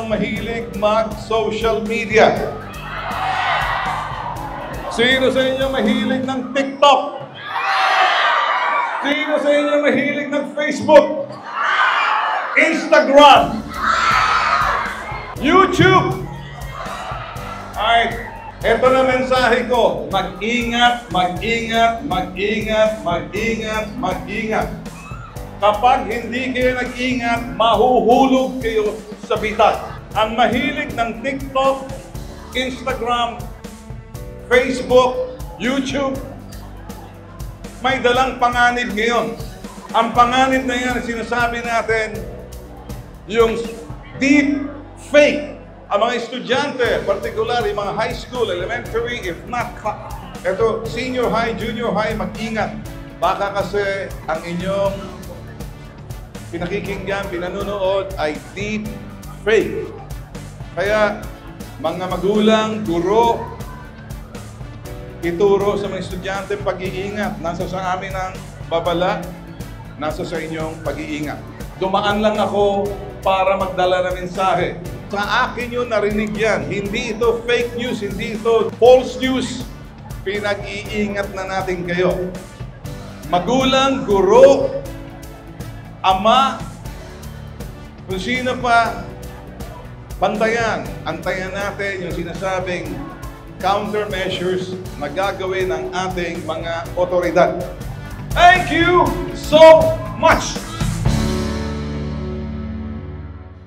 inyong mahilig mag-social media? Sino sa inyo mahilig ng TikTok? Sino sa inyo mahilig ng Facebook? Instagram? YouTube? Alright, ito na mensahe ko. Mag-ingat, mag-ingat, mag-ingat, mag-ingat, mag-ingat. Kapag hindi kayo nag-ingat, mahuhulog kayo sa bitat. Ang mahilig ng TikTok, Instagram, Facebook, YouTube, may dalang panganib ngayon. Ang panganib na yan, sinasabi natin, yung deep fake. Ang mga estudyante, particular, yung mga high school, elementary, if not, eto, senior high, junior high, mag-ingat. Baka kasi ang inyong pinakikinggan, pinanunood ay deep fake. Kaya, mga magulang, guro, ituro sa mga estudyante pag-iingat. Nasa sa amin ang babala, nasa sa inyong pag-iingat. Dumaan lang ako para magdala ng mensahe. Sa akin yun narinig yan. Hindi ito fake news, hindi ito false news. Pinag-iingat na natin kayo. Magulang, guro, ama, kung sino pa, bantayan, antayan natin yung sinasabing countermeasures na gagawin ng ating mga otoridad. Thank you so much!